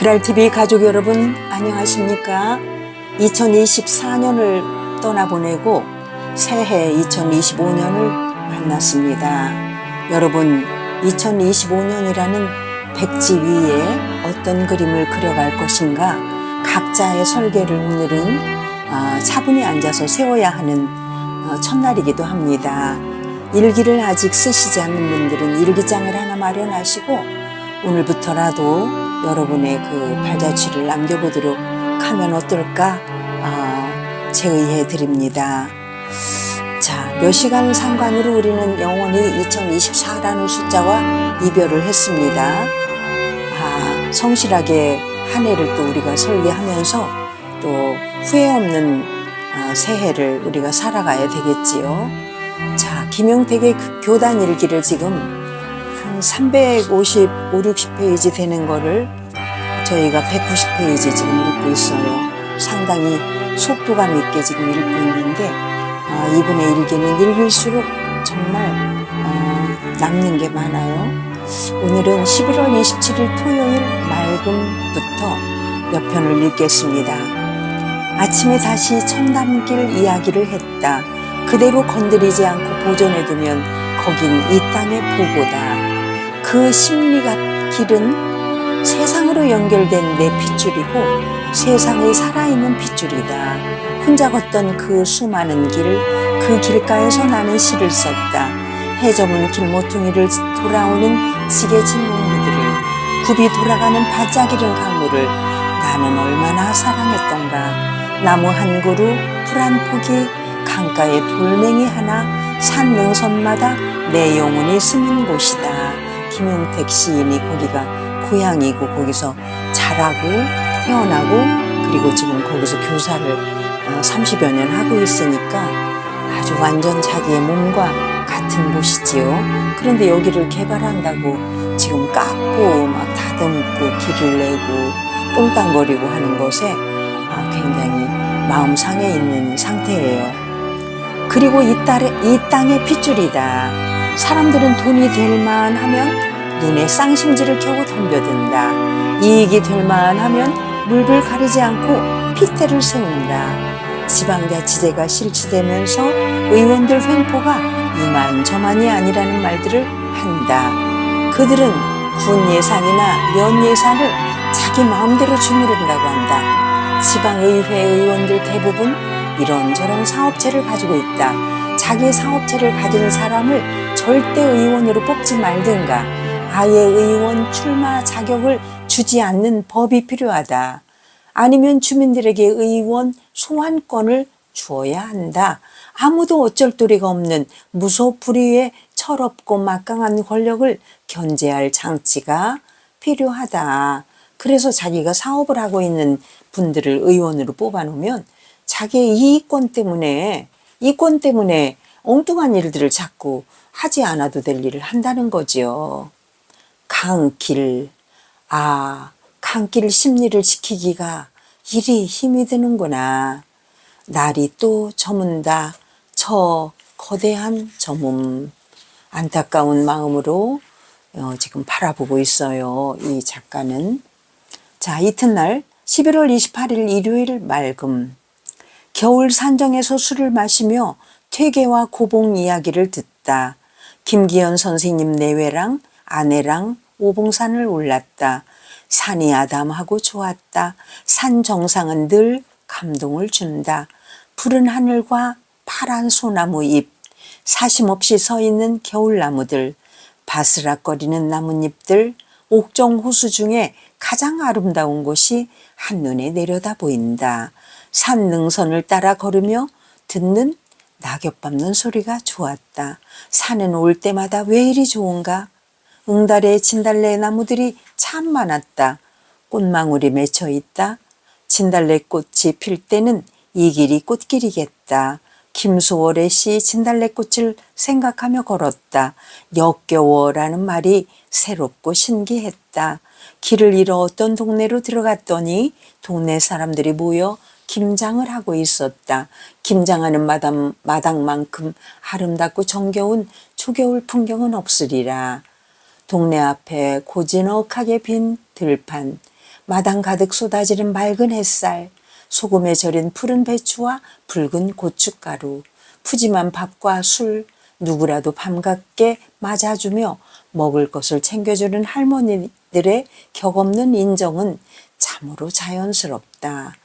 그랄TV 가족 여러분 안녕하십니까? 2024년을 떠나보내고 새해 2025년을 만났습니다. 여러분 2025년이라는 백지 위에 어떤 그림을 그려갈 것인가 각자의 설계를 오늘은 차분히 앉아서 세워야 하는 첫날이기도 합니다. 일기를 아직 쓰시지 않는 분들은 일기장을 하나 마련하시고 오늘부터라도 여러분의 그 발자취를 남겨보도록 하면 어떨까 제의해 드립니다. 자, 몇 시간 상관으로 우리는 영원히 2024라는 숫자와 이별을 했습니다. 성실하게 한 해를 또 우리가 설계하면서 또 후회 없는 새해를 우리가 살아가야 되겠지요. 자, 김용택의 교단 일기를 지금 한 350, 60페이지 되는 거를 저희가 190페이지 지금 읽고 있어요. 상당히 속도감 있게 지금 읽고 있는데 이분의 일기는 읽을수록 정말 남는 게 많아요. 오늘은 11월 27일 토요일 맑음부터 몇 편을 읽겠습니다. 아침에 다시 천담길 이야기를 했다. 그대로 건드리지 않고 보존해두면 거긴 이 땅의 보고다. 그 심리가 길은 세상으로 연결된 내 핏줄이고 세상의 살아있는 핏줄이다. 혼자 걷던 그 수많은 길, 그 길가에서 나는 시를 썼다. 해저문 길모퉁이를 돌아오는 지게진 농부들을, 굽이 돌아가는 반짝이는 강물을 나는 얼마나 사랑했던가. 나무 한 그루, 풀 한 포기, 강가에 돌멩이 하나, 산 능선마다 내 영혼이 스민 곳이다. 김용택 시인이 거기가 고향이고 거기서 자라고 태어나고 그리고 지금 거기서 교사를 30여 년 하고 있으니까 아주 완전 자기의 몸과 같은 곳이지요. 그런데 여기를 개발한다고 지금 깎고 막 다듬고 길을 내고 똥땅거리고 하는 것에 굉장히 마음 상해 있는 상태예요. 그리고 이 땅의 핏줄이다. 사람들은 돈이 될만 하면 눈에 쌍심지를 켜고 덤벼든다. 이익이 될만 하면 물불 가리지 않고 핏대를 세운다. 지방자치제가 실시되면서 의원들 횡포가 이만저만이 아니라는 말들을 한다. 그들은 군 예산이나 면 예산을 자기 마음대로 주무른다고 한다. 지방의회 의원들 대부분 이런저런 사업체를 가지고 있다. 자기 사업체를 가진 사람을 절대 의원으로 뽑지 말든가 아예 의원 출마 자격을 주지 않는 법이 필요하다. 아니면 주민들에게 의원 소환권을 주어야 한다. 아무도 어쩔 도리가 없는 무소불위의 철없고 막강한 권력을 견제할 장치가 필요하다. 그래서 자기가 사업을 하고 있는 분들을 의원으로 뽑아놓으면 자기의 이권 때문에 엉뚱한 일들을 자꾸 하지 않아도 될 일을 한다는 거지요. 강길 심리를 지키기가 이리 힘이 드는구나. 날이 또 저문다. 저 거대한 저문. 안타까운 마음으로 지금 바라보고 있어요. 이 작가는. 자, 이튿날 11월 28일 일요일 맑음. 겨울 산정에서 술을 마시며 퇴계와 고봉 이야기를 듣다. 김기현 선생님 내외랑 아내랑 오봉산을 올랐다. 산이 아담하고 좋았다. 산 정상은 늘 감동을 준다. 푸른 하늘과 파란 소나무 잎, 사심없이 서 있는 겨울나무들, 바스락거리는 나뭇잎들, 옥정 호수 중에 가장 아름다운 곳이 한눈에 내려다 보인다. 산 능선을 따라 걸으며 듣는 낙엽 밟는 소리가 좋았다. 산은 올 때마다 왜 이리 좋은가? 응달에 진달래 나무들이 참 많았다. 꽃망울이 맺혀 있다. 진달래 꽃이 필 때는 이 길이 꽃길이겠다. 김소월의 시 진달래꽃을 생각하며 걸었다. 역겨워라는 말이 새롭고 신기했다. 길을 잃어 어떤 동네로 들어갔더니 동네 사람들이 모여 김장을 하고 있었다. 김장하는 마당만큼 아름답고 정겨운 초겨울 풍경은 없으리라. 동네 앞에 고즈넉하게 빈 들판, 마당 가득 쏟아지는 맑은 햇살, 소금에 절인 푸른 배추와 붉은 고춧가루, 푸짐한 밥과 술, 누구라도 반갑게 맞아주며 먹을 것을 챙겨주는 할머니들의 격없는 인정은 참으로 자연스럽다.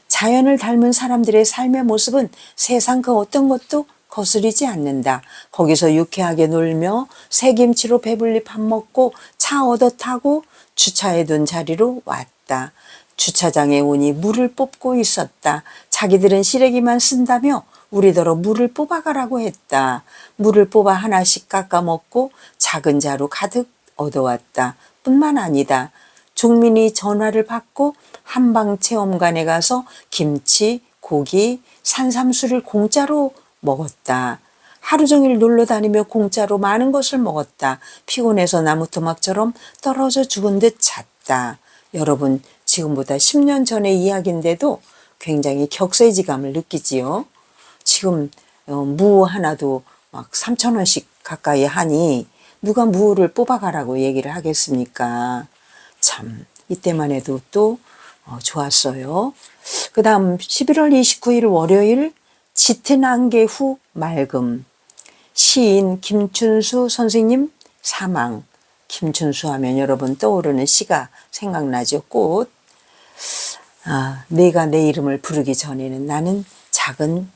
자연을 닮은 사람들의 삶의 모습은 세상 그 어떤 것도 거스리지 않는다. 거기서 유쾌하게 놀며 새김치로 배불리 밥 먹고 차 얻어 타고 주차해둔 자리로 왔다. 주차장에 오니 물을 뽑고 있었다. 자기들은 시래기만 쓴다며 우리더러 물을 뽑아가라고 했다. 물을 뽑아 하나씩 깎아 먹고 작은 자루 가득 얻어왔다. 뿐만 아니다. 종민이 전화를 받고 한방체험관에 가서 김치, 고기, 산삼수를 공짜로 먹었다. 하루 종일 놀러 다니며 공짜로 많은 것을 먹었다. 피곤해서 나무토막처럼 떨어져 죽은 듯 잤다. 여러분, 지금보다 10년 전의 이야기인데도 굉장히 격세지감을 느끼지요. 지금 무 하나도 막 3,000원씩 가까이 하니 누가 무를 뽑아가라고 얘기를 하겠습니까? 참 이때만 해도 또 좋았어요. 그 다음 11월 29일 월요일 짙은 안개 후 맑음. 시인 김춘수 선생님 사망. 김춘수 하면 여러분 떠오르는 시가 생각나죠. 꽃. 내가 내 이름을 부르기 전에는 나는 작은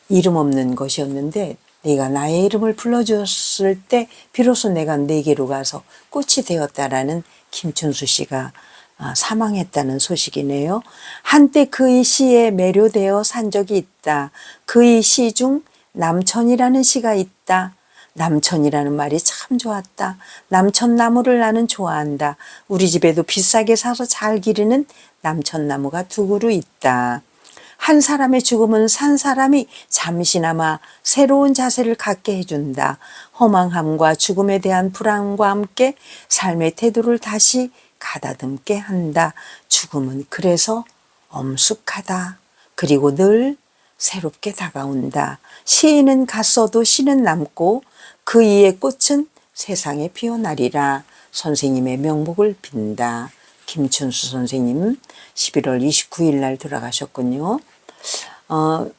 이름 없는 것이었는데 네가 나의 이름을 불러주었을 때 비로소 내가 네게로 가서 꽃이 되었다라는 김춘수 씨가 사망했다는 소식이네요. 한때 그의 시에 매료되어 산 적이 있다. 그의 시 중 남천이라는 시가 있다. 남천이라는 말이 참 좋았다. 남천나무를 나는 좋아한다. 우리 집에도 비싸게 사서 잘 기르는 남천나무가 두 그루 있다. 한 사람의 죽음은 산 사람이 잠시나마 새로운 자세를 갖게 해준다. 허망함과 죽음에 대한 불안과 함께 삶의 태도를 다시 가다듬게 한다. 죽음은 그래서 엄숙하다. 그리고 늘 새롭게 다가온다. 시인은 갔어도 시는 남고 그 이의 꽃은 세상에 피어나리라. 선생님의 명복을 빈다. 김춘수 선생님 11월 29일 날 돌아가셨군요.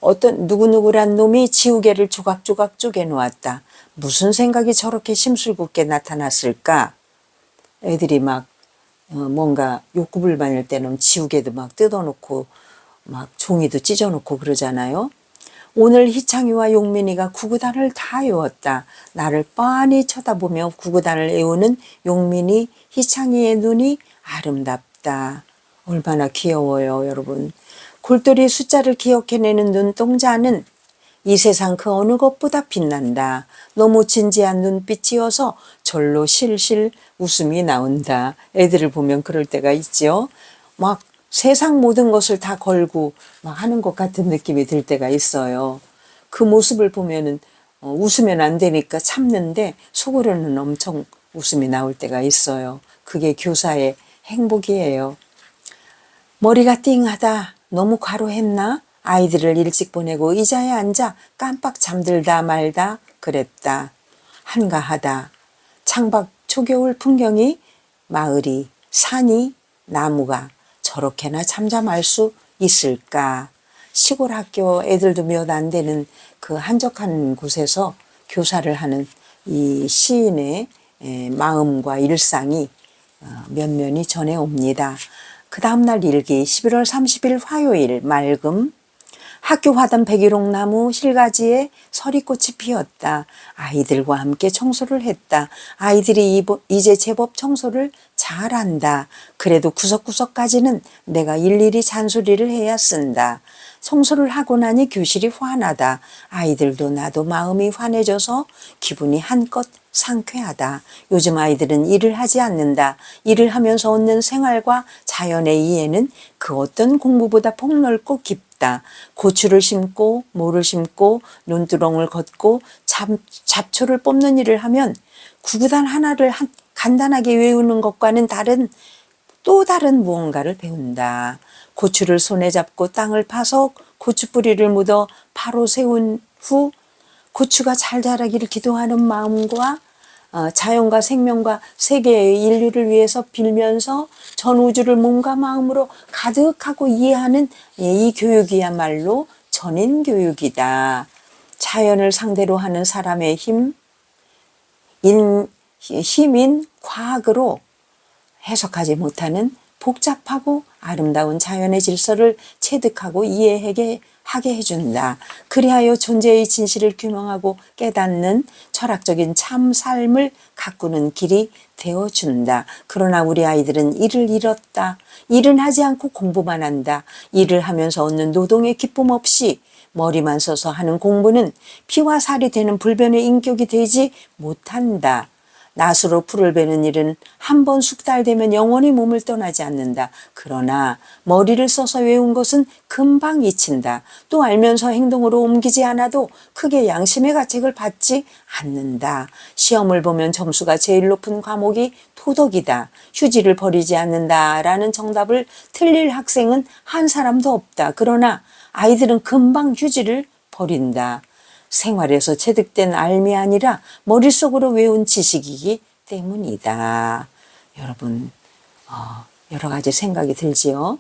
어떤 누구누구란 놈이 지우개를 조각조각 쪼개놓았다. 무슨 생각이 저렇게 심술궂게 나타났을까? 애들이 막 뭔가 욕구불만일 때는 지우개도 막 뜯어놓고 막 종이도 찢어놓고 그러잖아요. 오늘 희창이와 용민이가 구구단을 다 외웠다. 나를 빤히 쳐다보며 구구단을 외우는 용민이, 희창이의 눈이 아름답다. 얼마나 귀여워요, 여러분. 골똘히 숫자를 기억해내는 눈동자는 이 세상 그 어느 것보다 빛난다. 너무 진지한 눈빛이어서 절로 실실 웃음이 나온다. 애들을 보면 그럴 때가 있죠. 막 세상 모든 것을 다 걸고 막 하는 것 같은 느낌이 들 때가 있어요. 그 모습을 보면은 웃으면 안 되니까 참는데 속으로는 엄청 웃음이 나올 때가 있어요. 그게 교사의 행복이에요. 머리가 띵하다. 너무 과로했나? 아이들을 일찍 보내고 의자에 앉아 깜빡 잠들다 말다 그랬다. 한가하다. 창밖 초겨울 풍경이, 마을이, 산이, 나무가 저렇게나 잠잠할 수 있을까? 시골 학교 애들도 몇 안 되는 그 한적한 곳에서 교사를 하는 이 시인의 마음과 일상이 면면이 전해옵니다. 그 다음날 일기 11월 30일 화요일 맑음. 학교 화단 백일홍나무 실가지에 서리꽃이 피었다. 아이들과 함께 청소를 했다. 아이들이 이제 제법 청소를 잘한다. 그래도 구석구석까지는 내가 일일이 잔소리를 해야 쓴다. 청소를 하고 나니 교실이 환하다. 아이들도 나도 마음이 환해져서 기분이 한껏 상쾌하다. 요즘 아이들은 일을 하지 않는다. 일을 하면서 얻는 생활과 자연의 이해는 그 어떤 공부보다 폭넓고 깊다. 고추를 심고 모를 심고 논두렁을 걷고 잡초를 뽑는 일을 하면 구구단 하나를 간단하게 외우는 것과는 또 다른 무언가를 배운다. 고추를 손에 잡고 땅을 파서 고추 뿌리를 묻어 바로 세운 후 고추가 잘 자라기를 기도하는 마음과 자연과 생명과 세계의 인류를 위해서 빌면서 전 우주를 몸과 마음으로 가득하고 이해하는 이 교육이야말로 전인 교육이다. 자연을 상대로 하는 사람의 힘인 과학으로 해석하지 못하는 복잡하고 아름다운 자연의 질서를 체득하고 이해하게 해준다. 그리하여 존재의 진실을 규명하고 깨닫는 철학적인 참 삶을 가꾸는 길이 되어준다. 그러나 우리 아이들은 일을 잃었다. 일은 하지 않고 공부만 한다. 일을 하면서 얻는 노동의 기쁨 없이 머리만 써서 하는 공부는 피와 살이 되는 불변의 인격이 되지 못한다. 낫으로 풀을 베는 일은 한 번 숙달되면 영원히 몸을 떠나지 않는다. 그러나 머리를 써서 외운 것은 금방 잊힌다. 또 알면서 행동으로 옮기지 않아도 크게 양심의 가책을 받지 않는다. 시험을 보면 점수가 제일 높은 과목이 토덕이다. 휴지를 버리지 않는다라는 정답을 틀릴 학생은 한 사람도 없다. 그러나 아이들은 금방 휴지를 버린다. 생활에서 체득된 알미 아니라 머릿속으로 외운 지식이기 때문이다. 여러분, 여러 가지 생각이 들지요.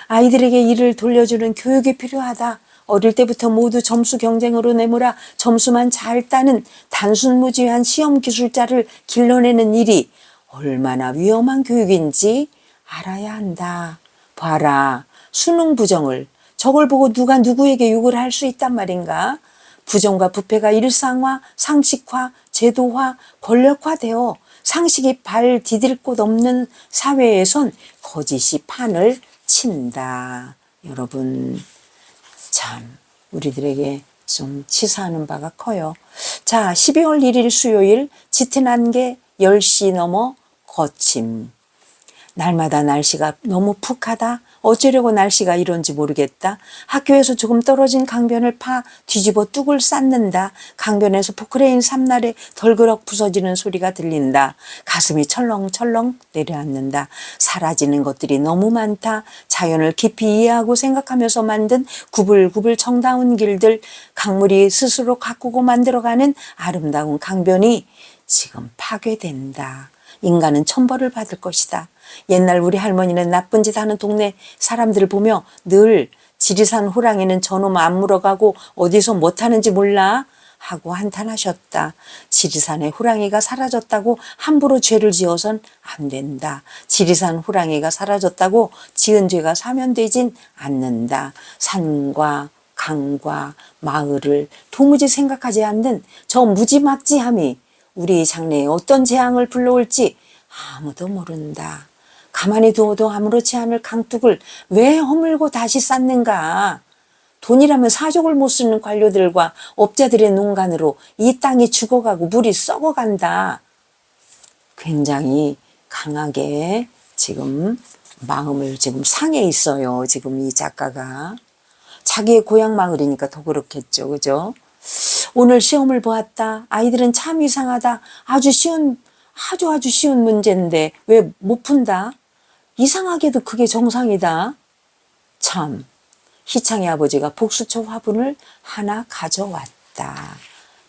아이들에게 일을 돌려주는 교육이 필요하다. 어릴 때부터 모두 점수 경쟁으로 내몰아 점수만 잘 따는 단순무지한 시험 기술자를 길러내는 일이 얼마나 위험한 교육인지 알아야 한다. 봐라, 수능 부정을 저걸 보고 누가 누구에게 욕을 할 수 있단 말인가? 부정과 부패가 일상화, 상식화, 제도화, 권력화되어 상식이 발 디딜 곳 없는 사회에선 거짓이 판을 친다. 여러분, 참 우리들에게 좀 치사하는 바가 커요. 자, 12월 1일 수요일 짙은 안개 10시 넘어 거침. 날마다 날씨가 너무 푹하다. 어쩌려고 날씨가 이런지 모르겠다. 학교에서 조금 떨어진 강변을 파 뒤집어 뚝을 쌓는다. 강변에서 포크레인 삼날에 덜그럭 부서지는 소리가 들린다. 가슴이 철렁철렁 내려앉는다. 사라지는 것들이 너무 많다. 자연을 깊이 이해하고 생각하면서 만든 구불구불 정다운 길들, 강물이 스스로 가꾸고 만들어가는 아름다운 강변이 지금 파괴된다. 인간은 천벌을 받을 것이다. 옛날 우리 할머니는 나쁜 짓 하는 동네 사람들을 보며 늘 지리산 호랑이는 저놈 안 물어가고 어디서 못하는지 몰라 하고 한탄하셨다. 지리산에 호랑이가 사라졌다고 함부로 죄를 지어선 안 된다. 지리산 호랑이가 사라졌다고 지은 죄가 사면되진 않는다. 산과 강과 마을을 도무지 생각하지 않는 저 무지막지함이 우리 장래에 어떤 재앙을 불러올지 아무도 모른다. 가만히 두어도 아무렇지 않을 강둑을 왜 허물고 다시 쌓는가? 돈이라면 사족을 못 쓰는 관료들과 업자들의 농간으로 이 땅이 죽어가고 물이 썩어간다. 굉장히 강하게 지금 마음을 지금 상해 있어요. 지금 이 작가가. 자기의 고향 마을이니까 더 그렇겠죠. 그죠? 오늘 시험을 보았다. 아이들은 참 이상하다. 아주 쉬운 문제인데 왜 못 푼다? 이상하게도 그게 정상이다. 참, 희창의 아버지가 복수초 화분을 하나 가져왔다.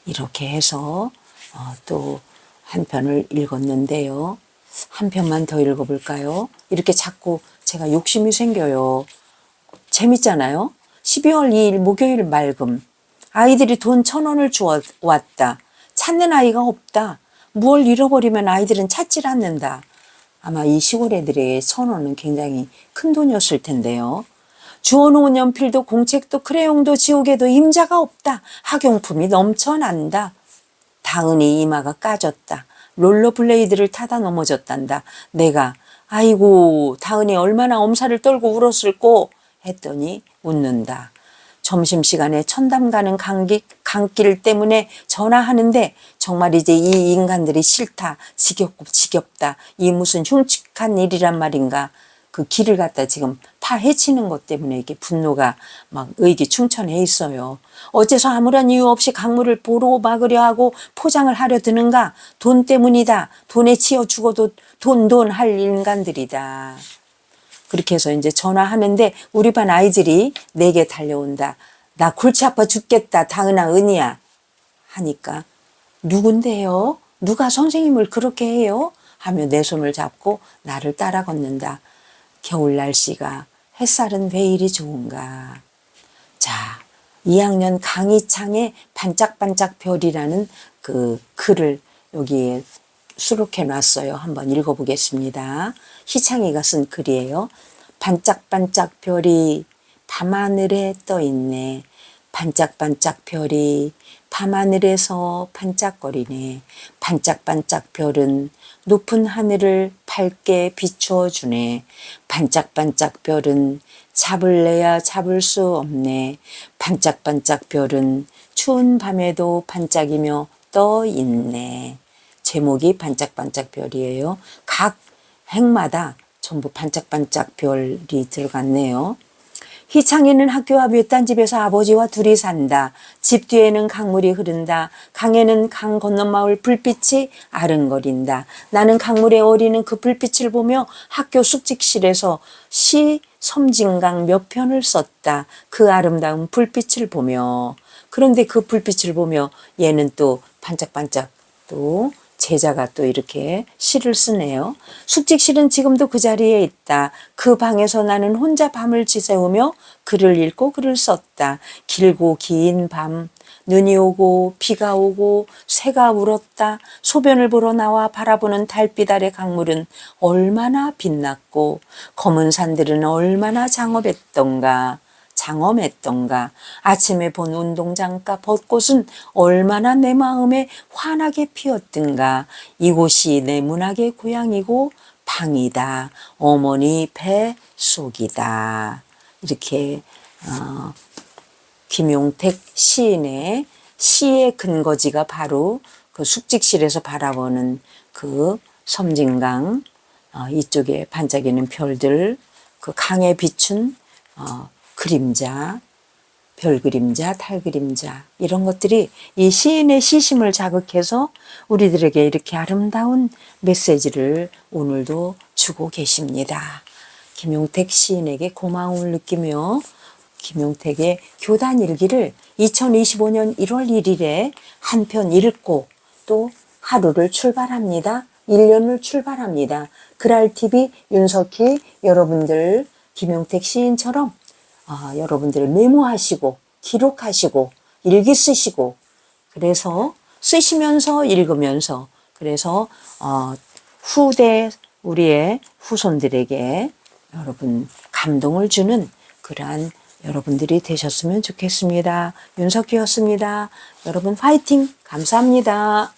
이렇게 해서 또 한 편을 읽었는데요. 한 편만 더 읽어볼까요? 이렇게 자꾸 제가 욕심이 생겨요. 재밌잖아요. 12월 2일 목요일 맑음. 아이들이 돈 1,000원을 주워왔다. 찾는 아이가 없다. 무얼 잃어버리면 아이들은 찾질 않는다. 아마 이 시골 애들의 1,000원은 굉장히 큰 돈이었을 텐데요. 주워놓은 연필도 공책도 크레용도 지우개도 임자가 없다. 학용품이 넘쳐난다. 다은이 이마가 까졌다. 롤러블레이드를 타다 넘어졌단다. 내가 아이고 다은이 얼마나 엄살을 떨고 울었을꼬 했더니 웃는다. 점심시간에 천담 가는 강길 때문에 전화하는데 정말 이제 이 인간들이 싫다. 지겹고 지겹다. 이 무슨 흉측한 일이란 말인가. 그 길을 갖다 지금 파헤치는 것 때문에 이게 분노가 막 의기충천해 있어요. 어째서 아무런 이유 없이 강물을 보로 막으려 하고 포장을 하려 드는가. 돈 때문이다. 돈에 치여 죽어도 돈 할 인간들이다. 그렇게 해서 이제 전화하는데 우리 반 아이들이 내게 달려온다. 나 골치 아파 죽겠다. 다은아 은희야. 하니까 누군데요? 누가 선생님을 그렇게 해요? 하며 내 손을 잡고 나를 따라 걷는다. 겨울 날씨가 햇살은 왜 이리 좋은가. 자, 2학년 강희창의 반짝반짝 별이라는 그 글을 여기에 수록해 놨어요. 한번 읽어보겠습니다. 희창이가 쓴 글이에요. 반짝반짝 별이 밤하늘에 떠 있네. 반짝반짝 별이 밤하늘에서 반짝거리네. 반짝반짝 별은 높은 하늘을 밝게 비추어 주네. 반짝반짝 별은 잡을래야 잡을 수 없네. 반짝반짝 별은 추운 밤에도 반짝이며 떠 있네. 제목이 반짝반짝 별이에요. 각 행마다 전부 반짝반짝 별이 들어갔네요. 희창이는 학교 앞 외딴 집에서 아버지와 둘이 산다. 집 뒤에는 강물이 흐른다. 강에는 강 건넌 마을 불빛이 아른거린다. 나는 강물에 어리는 그 불빛을 보며 학교 숙직실에서 시 섬진강 몇 편을 썼다. 그 아름다운 불빛을 보며. 그런데 그 불빛을 보며 얘는 또 반짝반짝 또 제자가 또 이렇게 시를 쓰네요. 숙직실은 지금도 그 자리에 있다. 그 방에서 나는 혼자 밤을 지새우며 글을 읽고 글을 썼다. 길고 긴 밤, 눈이 오고 비가 오고 새가 울었다. 소변을 보러 나와 바라보는 달빛 아래 강물은 얼마나 빛났고 검은 산들은 얼마나 장엄했던가. 아침에 본 운동장가 벚꽃은 얼마나 내 마음에 환하게 피었든가. 이곳이 내 문학의 고향이고 방이다. 어머니 뱃속이다. 이렇게 김용택 시인의 시의 근거지가 바로 그 숙직실에서 바라보는 그 섬진강, 이쪽에 반짝이는 별들, 그 강에 비춘 그림자, 별 그림자, 달 그림자 이런 것들이 이 시인의 시심을 자극해서 우리들에게 이렇게 아름다운 메시지를 오늘도 주고 계십니다. 김용택 시인에게 고마움을 느끼며 김용택의 교단 일기를 2025년 1월 1일에 한 편 읽고 또 하루를 출발합니다. 1년을 출발합니다. 그랄TV 윤석희 여러분들 김용택 시인처럼 여러분들 메모하시고 기록하시고 일기 쓰시고 그래서 쓰시면서 읽으면서 그래서 후대 우리의 후손들에게 여러분 감동을 주는 그러한 여러분들이 되셨으면 좋겠습니다. 윤석희였습니다. 여러분 파이팅! 감사합니다.